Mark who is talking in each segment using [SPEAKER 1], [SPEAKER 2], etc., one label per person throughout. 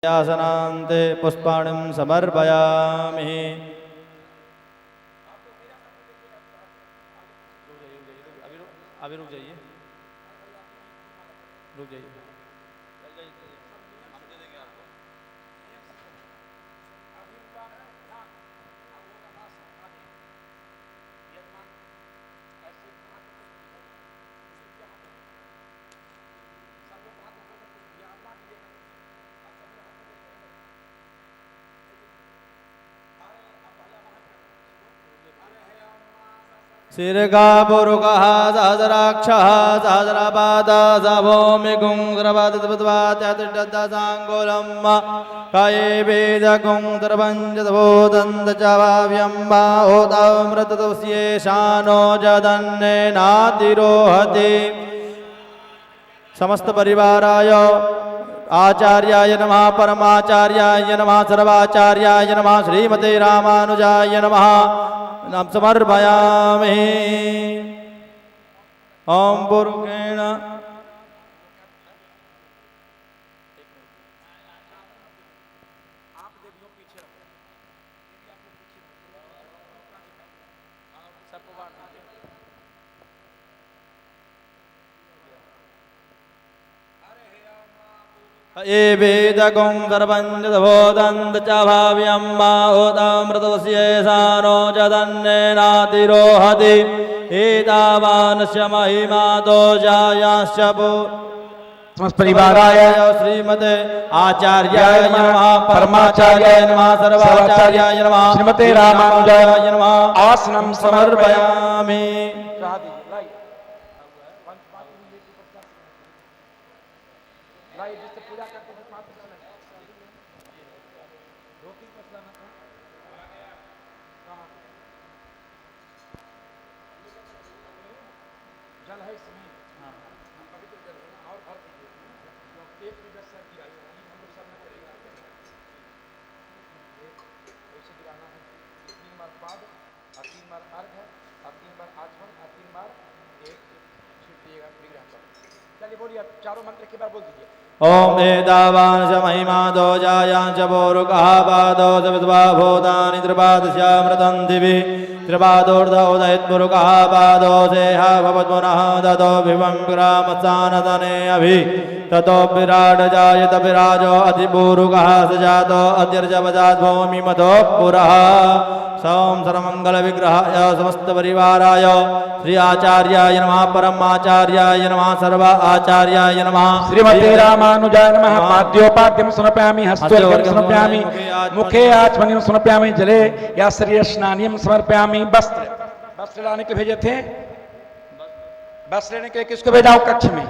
[SPEAKER 1] आसनान्ते पुष्पाणिं समर्पयामि। अभी रुक जाइए, रुक जाइए। सिरगापुरुकः सहस्राक्षः सहस्रपादः सभौमिगुंस्रवदद्वात्यतिष्ठदसाङ्गुलम् कये वेदगुंस्रपञ्चतभूतन्तचवाव्यम् होतामृततुस्येशानो जदन्नेनातिरोहति। समस्त परिवाराय आचार्याय नमः, परमाचार्याय नमः, सर्वाचार्याय नमः, श्रीमते रामानुजाय नमः नाम समर्पयामि। ओम पुरुषेण ये वेदगुं सर्वञ्चतभूतन्तचभाव्यं होतामृतस्येशानो जदन्नेनातिरोहति। एतावानस्य महिमातो जायाश्च
[SPEAKER 2] समस्त परिवाराय
[SPEAKER 1] श्रीमते आचार्याय नमः, परमाचार्याय नमः, सर्वाचार्याय नमः,
[SPEAKER 2] श्रीमते रामानुजाय
[SPEAKER 1] नमः
[SPEAKER 2] आसनं
[SPEAKER 1] समर्पयामि।
[SPEAKER 2] चारों मंत्र के बाद बोल दीजिए।
[SPEAKER 1] ओम एतावांश महिमादो जायांश पोरुकः पादो सविद्वा भूतानि त्रिपादस्यामृतं दिवि त्रिपादोर्धोदयत्पुरुकः पादो सेह भवत्पुनः ततो विवं ग्रामसानतने अभि ततो विराट जायत विराजो अधिपूरुकः सजातो अद्यर्जवजात् भूमि मतो पुरः। सोम सर्वमंगल विग्रहाय समस्त परिवाराय श्री आचार्याय नमः, परमाचार्याय नमः, सर्व आचार्याय नमः,
[SPEAKER 2] श्रीमते रामानुजाय नमः। पाद्योपाद्यं समर्पयामि, हस्तोर्घ्यं समर्पयामि, मुखे आचमनीयं समर्पयामि, जले या शरीर स्नानियं समर्पयामि। वस्त्र लाने के भेजे थे, वस्त्र लेने के लिए किसको भेजा हो कक्ष में?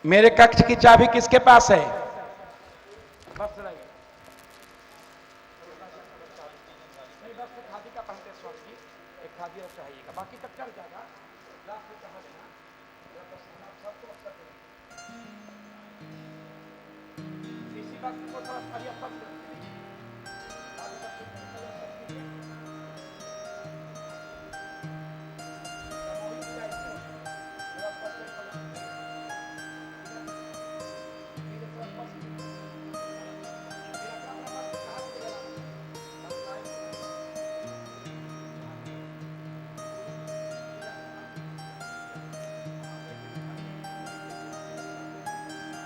[SPEAKER 2] मेरे कक्ष की चाबी किसके पास है? वस्त्र लाइए। नहीं, वस्त्र खादी का पहनते स्वामी जी, एक खादी और चाहिएगा, बाकी तब चल जाएगा। लास्ट में कहा देना, सबको अवसर देना। इसी बात को थोड़ा बढ़िया पक्ष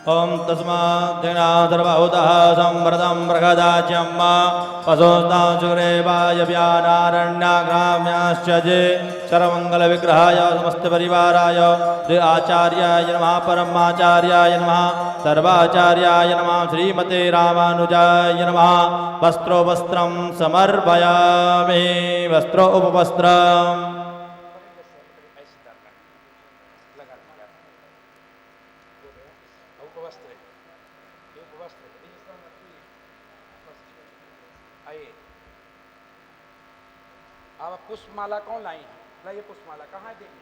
[SPEAKER 1] ओम तस्माद्धिनादर्वहुतः संवृतं बृहदाच्यं पशुस्तां सुग्रीवाय व्यानारण्याग्राम्याश्च जे सर्वमङ्गलविग्रहाय समस्त परिवाराय श्री आचार्याय नमः, परमाचार्याय नमः, सर्वाचार्याय नमः, श्रीमते रामानुजाय नमः। वस्त्रोपस्त्रं समर्पयामि, वस्त्रो उपवस्त्रम्।
[SPEAKER 2] अब पुष्पमाला कौन लाई है? लाइए पुष्पमाला, कहाँ है देखिए।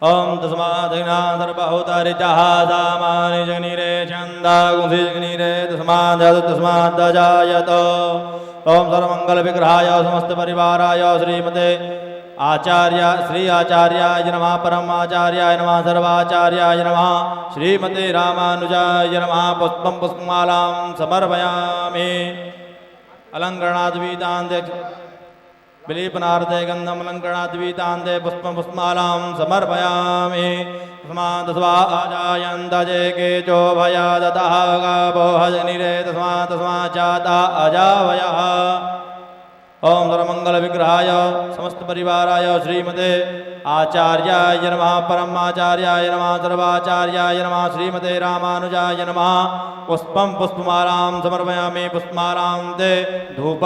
[SPEAKER 1] ओम तस्माद्धिनादर्वहुतरिचः सामानि जग्निरे छन्दा गुंसि जग्निरे तस्माद् जायत। ओम सर्वमंगल विग्रहाय समस्त परिवाराय श्रीमते आचार्य श्री आचार्याय नमः परमाचार्याय नमः सर्वाचार्याय नमः श्रीमते रामानुजाय नमः पुष्पं पुष्पमालां समर्पयामि अलङ्करणाद्वीतान्ते विलीपनार्थे गन्धम् अलङ्करणाद्वीतान्ते पुष्पं पुष्पमालां समर्पयामि तस्मात् स्वाजायन्त जे केचो भयादतः गावो हजनिरे तस्मात् चाता अजावयः ओम सर्वमंगल विग्रहाय समस्त परिवाराय श्रीमते आचार्याय नमः परमाचार्याय नमः सर्वाचार्याय नमः श्रीमते रामानुजाय नमः पुष्पं पुष्पमालां समर्पयामि पुष्पमालां ते धूप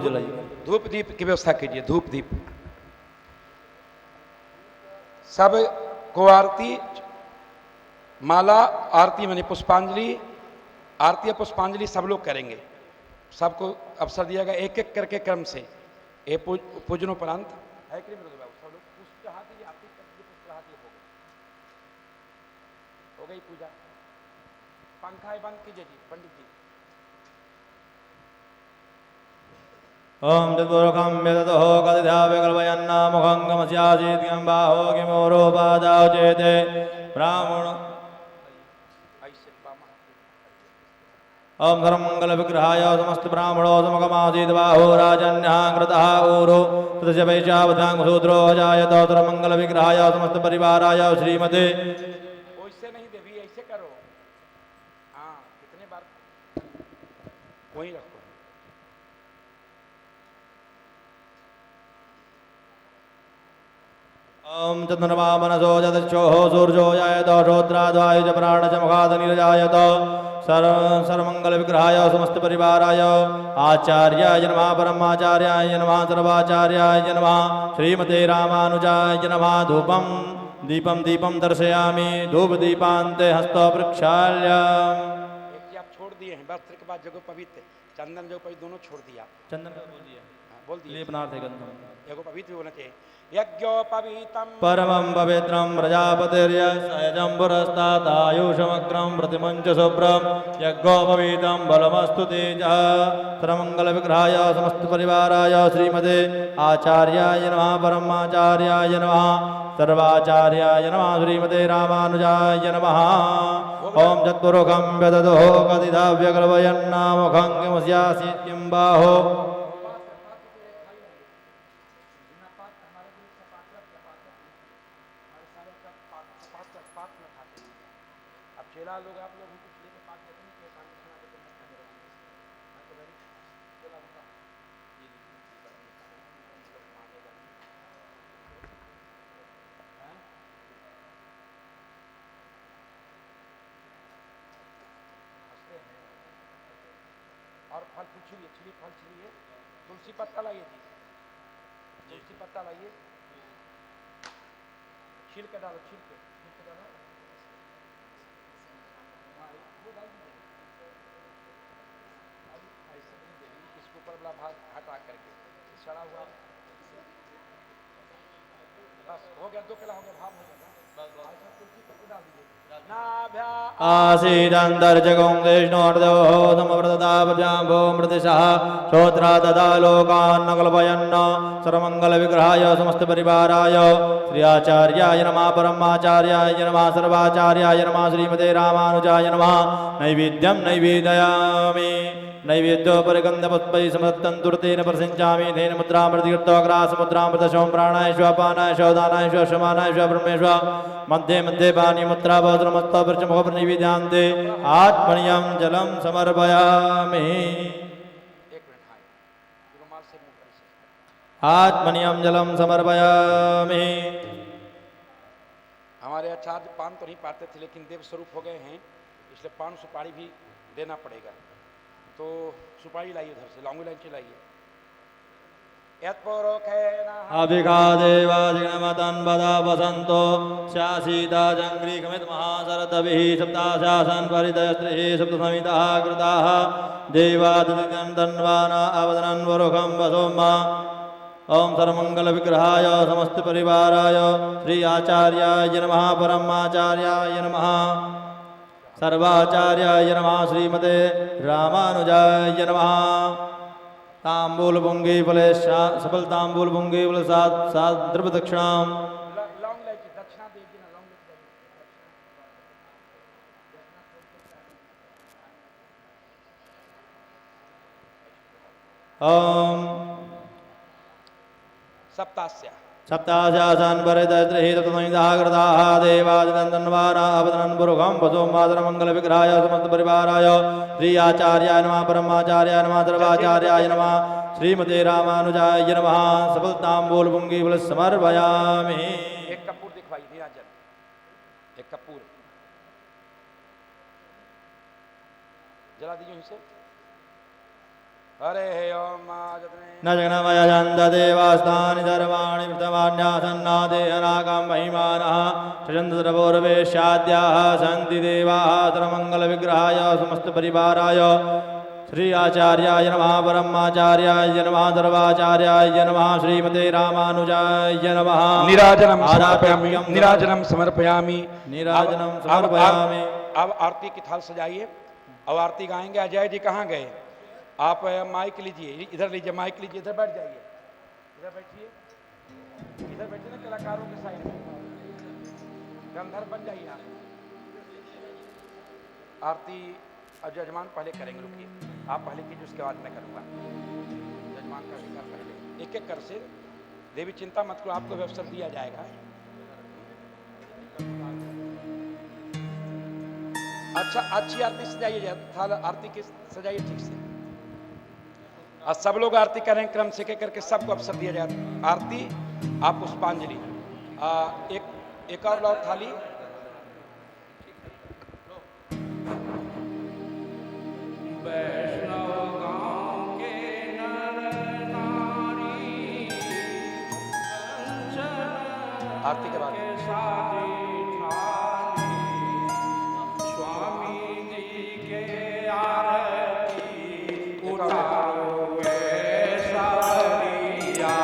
[SPEAKER 1] जलाइए
[SPEAKER 2] धूप दीप की व्यवस्था कीजिए धूप दीप सब को आरती माला आरती माने पुष्पांजलि आरती या पुष्पांजलि सब लोग करेंगे सबको अवसर दिया गया एक एक करके क्रम से ये पूजनोपरांत है कि नहीं बाबू सब लोग पुष्प हाथ ये आरती कर दीजिए पुष्प हाथ ये हो गई पूजा पंखा बंद कीजिए जी पंडित जी
[SPEAKER 1] ओम तद्वरकं यदतो कदिधा विकल्पयन्ना मुखंगमस्यासीत्यं बाहो किमोरोपादाव चेते ब्राह्मण ओम धर्मंगल विग्रहाय समस्त ब्राह्मणो समगमासीत् बाहो राजन्यः कृतः ऊरो तस्य वैशावधांगसूत्रो जायत धर्मंगल विग्रहाय समस्त परिवाराय श्रीमते
[SPEAKER 2] वैसे नहीं देवी ऐसे करो हाँ कितने बार वही रखो
[SPEAKER 1] ओम चंद्रमा मनसो जदक्षोः सूर्यो जायत श्रोत्राद्वायुज प्राणच मुखादनिर्जायत सर्वमंगल विग्रहाय समस्त परिवाराय आचार्याय नमः परमाचार्याय नमः सर्वाचार्याय नमः श्रीमते रामानुजाय नमः धूपं दीपं दीपं दर्शयामि धूप दीपान्ते हस्तो प्रक्षाल्य
[SPEAKER 2] एक आप छोड़ दिए हैं वस्त्र के बाद जगह पवित्र चंदन जगह पवित्र दोनों छोड़ दिया
[SPEAKER 1] चंदन का बोल दिया
[SPEAKER 2] बोल दिए
[SPEAKER 1] लेपनार्थे गंधम
[SPEAKER 2] जगह पवित्र होना चाहिए यज्ञोपवीतम
[SPEAKER 1] परमं पवित्रं प्रजापतिर्यजं पुरस्तादायुषमग्रं प्रतिमञ्च शुभ्रं यज्ञोपवीतं बलमस्तु तेजः सर्वमङ्गलविग्रहाय समस्तपरिवाराय श्रीमते आचार्याय नमः परमाचार्याय नमः सर्वाचार्याय नमः श्रीमते रामानुजाय नमः ओम चतुर्मुखं व्यदधो कदिधा व्यकल्पयन्नामुखं किमस्यासीत्यं बाहो
[SPEAKER 2] चेला लोग आप लोग कुछ लेके पास देते हैं कि शांति सुना के तुम खाने रहोगे मैं तो मेरी चेला होता ये हंसते हैं और फल पूछिए छिली फल छिलिए तुलसी पत्ता लाइए जी तुलसी पत्ता लाइए छील के डालो छील के डालो इसके ऊपर वाला भाग हटा करके सड़ा हुआ बस हो गया 2 किलो हो गया भाव हो गया तुलसी पत्ता डाल दीजिए
[SPEAKER 1] आसीदन्तर्जगोङ्गेष्णोर्देवो समव्रततापजाम्भो मृतिशः श्रोत्रा तदा लोकान् कल्पयन् सर्वमङ्गलविग्रहाय समस्तपरिवाराय श्री आचार्याय नमः परमाचार्याय नमः सर्वाचार्याय नमः श्रीमते रामानुजाय नमः नैवेद्यं नैवेदयामि नैवेद्योपरिगन्धपुष्पैः समदत्तं तुरतेन प्रसिञ्चामि तेन मुद्रामृतिकृत्वाग्रासमुद्रामृतशों प्राणायश्व पानायश्व दानायश्व शमानायश्व ब्रह्मेश्व मध्ये मध्ये पानीमुद्रा भद्रमस्तमुखनिवेद्यान्ते आत्मनियं जलं समर्पयामि आत्मनियं जलं समर्पयामि।
[SPEAKER 2] हमारे आचार्य पान तो नहीं पाते थे लेकिन देव स्वरूप हो गए हैं इसलिए पान सुपारी भी देना पड़ेगा तो सुपारी लाइए उधर से लौंगी लाइन लाइए
[SPEAKER 1] अभिघादेवाजिगणमतं वदा वसन्तो शासीता जङ्घ्रिकमित महाशरतभिः सप्ताशासन् परितस्त्रिः सप्तसमितः कृताः देवादित्यं धन्वाना अवदनन् वरुखं वसोमा ओम सर्वमंगलविग्रहाय समस्त परिवाराय श्री आचार्याय नमः परमाचार्याय नमः सर्वाचार्याय नमः श्रीमते रामानुजाय नमः तांबूल पुंगी फले सफल तांबूल पुंगी फल सात सात द्रव्य दक्षिणाम
[SPEAKER 2] लौंग इलायची दक्षिणा देगी ना, लौंग
[SPEAKER 1] ओम
[SPEAKER 2] सप्तास्या
[SPEAKER 1] सप्ताशासन परितैत्रहि तत्त्वनिदाकृताः देवादिनन्दन्वारा अवदनन् पुरुषं वसो मातरमङ्गलविग्रहाय समस्त परिवाराय श्री आचार्याय नमः परमाचार्याय नमः सर्वाचार्याय नमः श्रीमते रामानुजाय नमः सफलताम्बूल पुंगी फल समर्पयामि।
[SPEAKER 2] एक कपूर दिखवाइए नीराजन, एक कपूर जला दीजिए इसे। हरे ओम
[SPEAKER 1] न जगन्मय चन्द देवास्तानि सर्वाणि प्रथमान्यासन्नादे अनागं महिमानः चन्द्रपूर्वेशाद्याः सन्ति देवाः सर्वमङ्गलविग्रहाय समस्त परिवाराय श्री आचार्याय नमः परमाचार्याय नमः सर्वाचार्याय नमः श्रीमते रामानुजाय नमः।
[SPEAKER 2] नीराजनम समर्पयामि, नीराजनम समर्पयामि,
[SPEAKER 1] नीराजनम समर्पयामि।
[SPEAKER 2] अब आरती की थाल सजाइए, अब आरती गाएंगे। अजय जी कहाँ गए? आप माइक लीजिए, इधर लीजिए, माइक लीजिए, इधर बैठ जाइए, इधर बैठिए, इधर बैठिए ना कलाकारों के साइड में, गंधर्व बन जाइए आप। आरती अब जजमान पहले करेंगे, रुकिए आप पहले कीजिए, उसके बाद मैं करूँगा। जजमान का अधिकार पहले, एक एक कर से। देवी चिंता मत करो, आपको भी अवसर दिया जाएगा। अच्छा, अच्छी आरती सजाइए, थाल आरती की सजाइए ठीक से। और सब लोग आरती करें क्रम से के करके, सबको अवसर दिया जाए। आरती आप पुष्पांजलि, एक और लाओ थाली। आरती के बाद
[SPEAKER 3] स्वामी जी के आरती उतारो ऐसा दिया,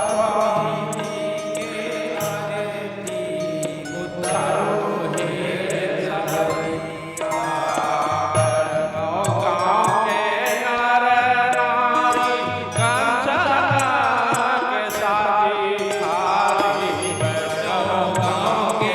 [SPEAKER 3] स्वामी जी के आरती उतारो हे सदिया। गाँव के नर नारी कंचन के साथी थारी, गाँव के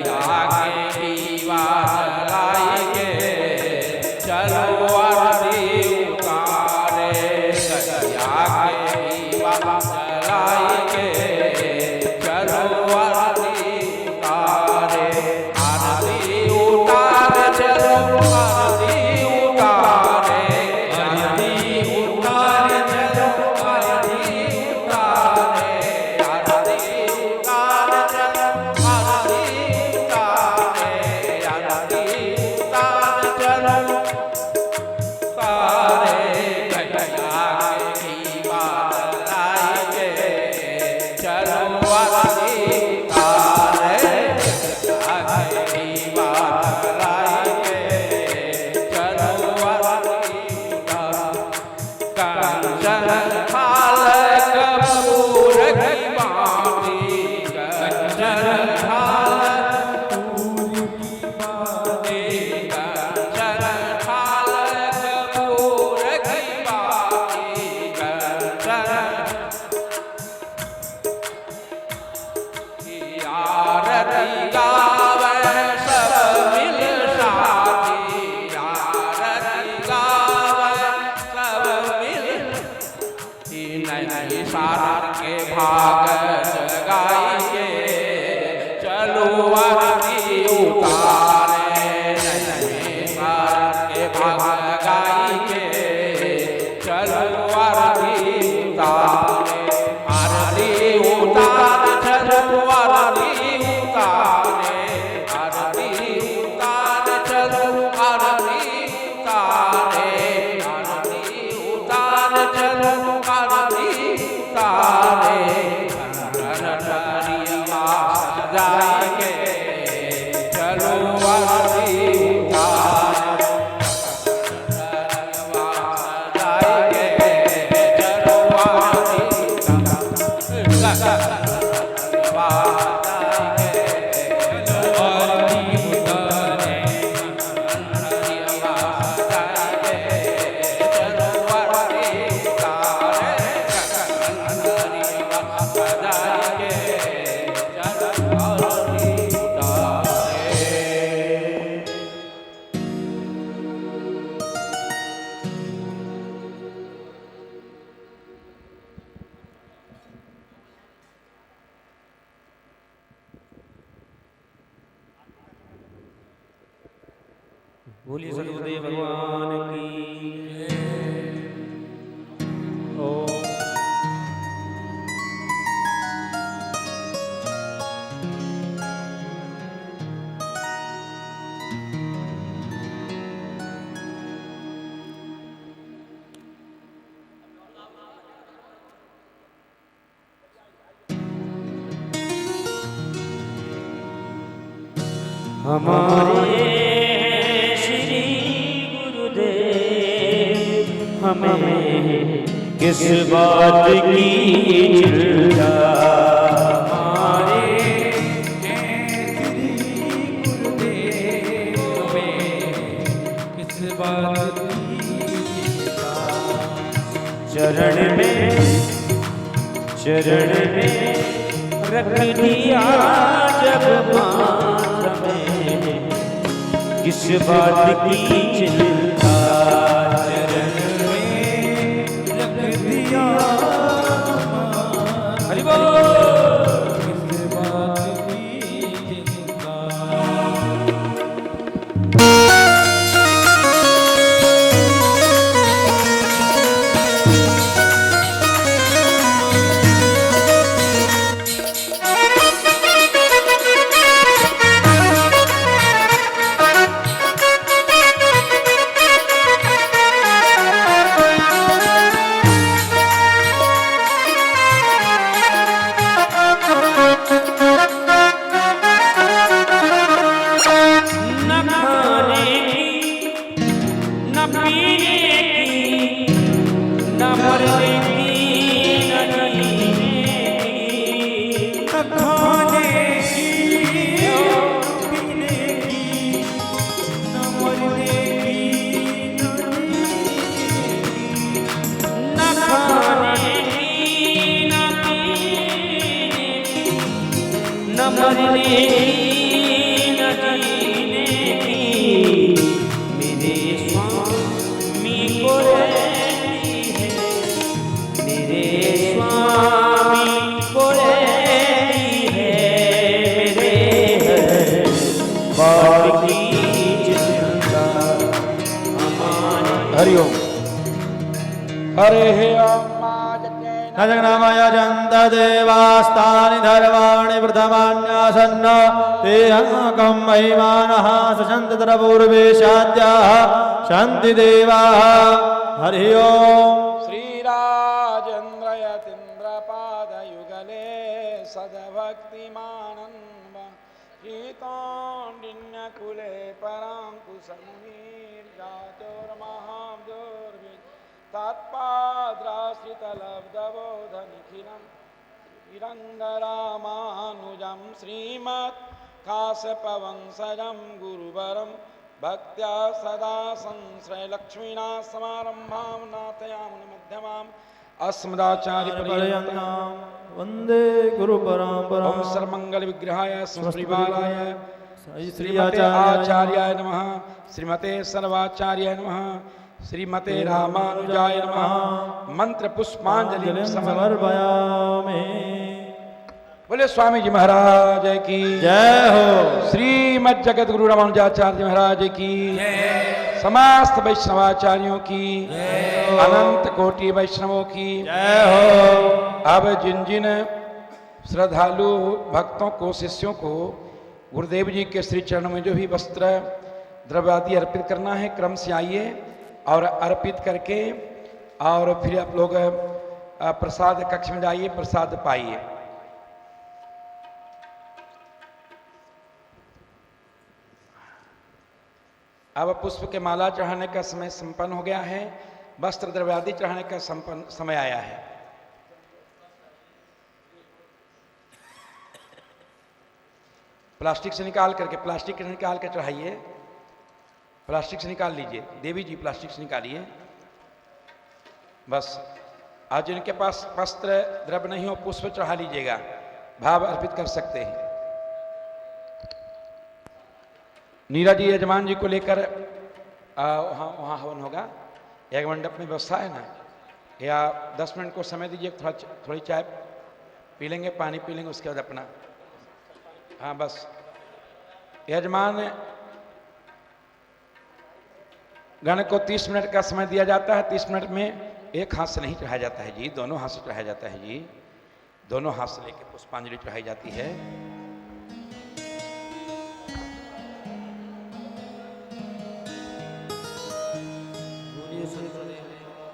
[SPEAKER 3] गैया के दीवा जलाई के चलो आरती उतारे गैया के दीवा जलाई के चलो आरती उतारे आरती उतार चलो आरती उतारे आरती उतार चलो आरती उतारे आरती उतार चलो आरती उतारे आरती उतार चलो तारे गैया के दीवा जलाई के चलो आरती उतारे गैया के दीवा जलाई के चलो आरती उतारे कंचन थाल कपूर की बाती कंचन थाल कपूर की बाती कंचन थाल कपूर की बाती कंचन की आरती गावे सब मिल साथी आरती गावे सब मिल नहीं सार के भाग जगाइए चलो आरती उतारे नहीं सार के भाग जगाइए चलो आरती उतारे आरती उतार चलो आरती उतारे आरती उतार चलो आरती उतारे आरती उतार चलो आरती उतारे नरिया सजाएंगे चलो आरती उतारे सजाएंगे चलो आरती उतारे
[SPEAKER 1] बोलिए सदगुरुदेव भगवान की ओम हमारे श्री गुरुदेव हमें किस बात की चिंता हमारे श्री गुरुदेव हमें किस बात की चिंता चरण में रख दिया जब माथ में किस बात की चिंता चरण में रख दिया हरि बोल किस बात की चिंता
[SPEAKER 2] हरि ओम हरे
[SPEAKER 1] न जगनामय जन्त देवास्तानि धर्माणि प्रथमान्यासन्न ते अहं महिमानः सशन्ति तरपूर्वे शाद्याः शान्ति देवाः हरि ओम
[SPEAKER 2] श्रीराजेन्द्र यतीन्द्रपादयुगले सद्भक्तिमानन्द शीतोण्डिन्यकुले पराङ्कुशमुनिर्जातोर्महाब्दोर्विद् तत्पाद्राश्रितलब्धबोधनिखिलं श्रीरङ्गरामानुजं श्रीमत् काश्यपवंशजं गुरुवरं भक्त्या सदा संश्रयलक्ष्मीना समारम्भां नाथयामुन मध्यमाम् अस्मदाचार्यपर्यन्तां
[SPEAKER 1] वन्दे गुरुपरम्पराम्।
[SPEAKER 2] ओम सर्वमंगल विग्रहाय श्रीबालाय श्रीमते आचार्याय नमः श्रीमते सर्वाचार्याय नमः श्रीमते रामानुजाय नमः मंत्र पुष्पांजलि
[SPEAKER 1] समर्पयामि।
[SPEAKER 2] बोले स्वामी जी महाराज की
[SPEAKER 1] जय हो।
[SPEAKER 2] श्रीमद जगत गुरु रामानुजाचार्य महाराज की समस्त वैष्णवाचार्यों की अनंत कोटि वैष्णवों की
[SPEAKER 1] जय हो।
[SPEAKER 2] अब जिन जिन श्रद्धालु भक्तों को शिष्यों को गुरुदेव जी के श्री चरणों में जो भी वस्त्र द्रव्य आदि अर्पित करना है क्रम से आइए और अर्पित करके और फिर आप लोग प्रसाद कक्ष में जाइए, प्रसाद पाइए। अब पुष्प के माला चढ़ाने का समय संपन्न हो गया है, वस्त्र द्रव्य आदि चढ़ाने का समय आया है। प्लास्टिक से निकाल करके चढ़ाइए, प्लास्टिक से निकाल लीजिए। देवी जी प्लास्टिक से निकालिए। बस आज जिनके पास वस्त्र द्रव्य नहीं हो पुष्प चढ़ा लीजिएगा, भाव अर्पित कर सकते हैं। नीरा जी यजमान जी को लेकर वहाँ हवन होगा। एक मंडप में व्यवस्था है ना, या 10 मिनट को समय दीजिए, थोड़ी चाय पी लेंगे, पानी पी लेंगे, उसके बाद अपना हाँ बस। यजमान गण को 30 मिनट का समय दिया जाता है। 30 मिनट में एक हाथ से नहीं चढ़ाया जाता है जी, दोनों हाथ से चढ़ाया जाता है जी। दोनों हाथ से लेकर पुष्पांजलि चढ़ाई जाती है।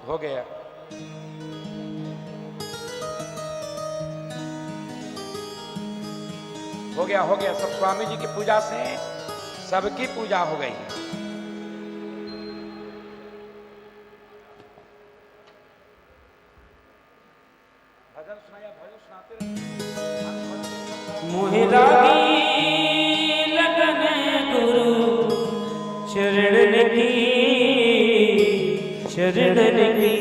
[SPEAKER 2] हो गया। हो गया। सब स्वामी जी की पूजा से सबकी पूजा हो गई। भजन सुनाया, भजन सुनाते
[SPEAKER 3] मोहि लागी लगन गुरु शरण की, शरण की।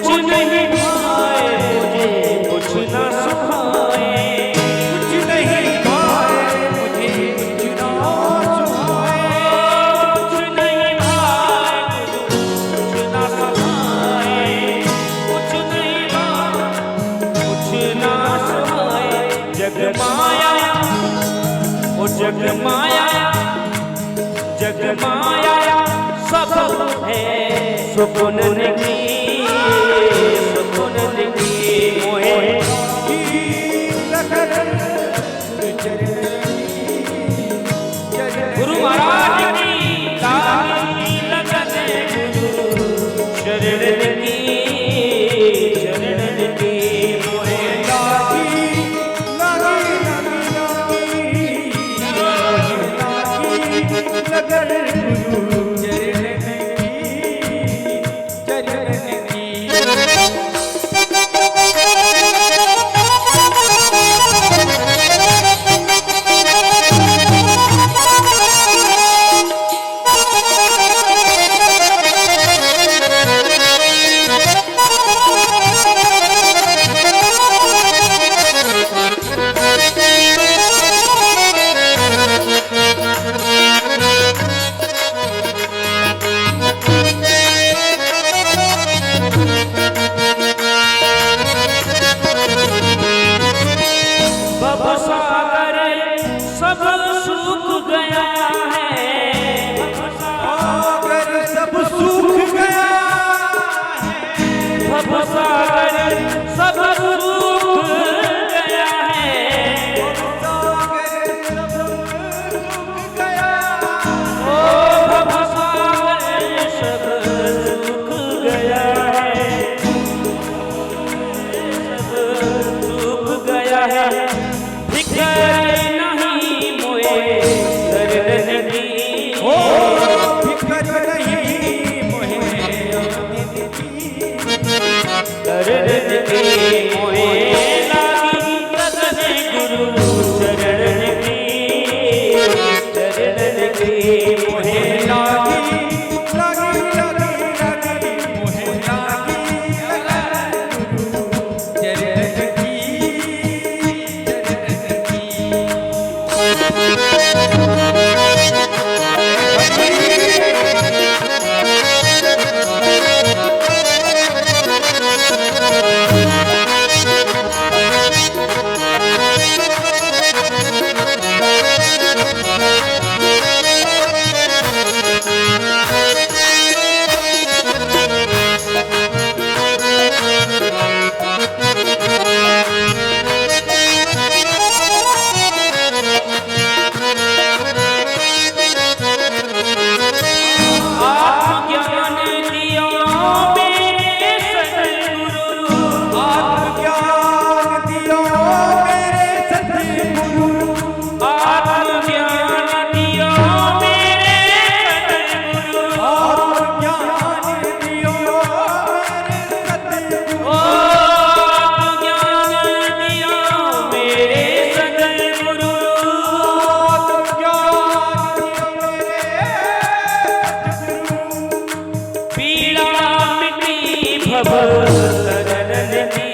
[SPEAKER 3] कुछ नहीं भाए मुझे कुछ ना सुहाए,
[SPEAKER 1] कुछ नहीं भाए मुझे कुछ ना सुहाए,
[SPEAKER 3] कुछ नहीं भाए कुछ ना सुहाए, कुछ नहीं भाए कुछ ना सुहाए। जग माया ओ जग माया, जग माया सब है सुकुन की, सुकुन की मोहे गुरु महाराज की लागी लगन गुरु शरण की, शरण की मोहे भवसागर सब सूख गया है,
[SPEAKER 1] भवसागर सब सूख गया है,
[SPEAKER 3] भवसागर सब सूख गया है, ओ भवसागर सब सूख गया है, सब सूख गया है। फिकर नहीं मोए दर्द की,
[SPEAKER 1] फिकर नहीं मोहे
[SPEAKER 3] दर्द की मोए लागी लगन गुरु चरण की, चरण की मोहे
[SPEAKER 1] लागी लागी लागी लागी मोहे लागी चरण की,
[SPEAKER 3] आत्मज्ञान दियो मेरे सद्गुरु,
[SPEAKER 1] आत्मज्ञान दियो मेरे सद्गुरु,
[SPEAKER 3] आत्मज्ञान दियो मेरे सद्गुरु,
[SPEAKER 1] आत्मज्ञान दियो मेरे सद्गुरु,
[SPEAKER 3] ओ आत्मज्ञान दियो मेरे सद्गुरु, पीड़ा मिटी भव शरण की,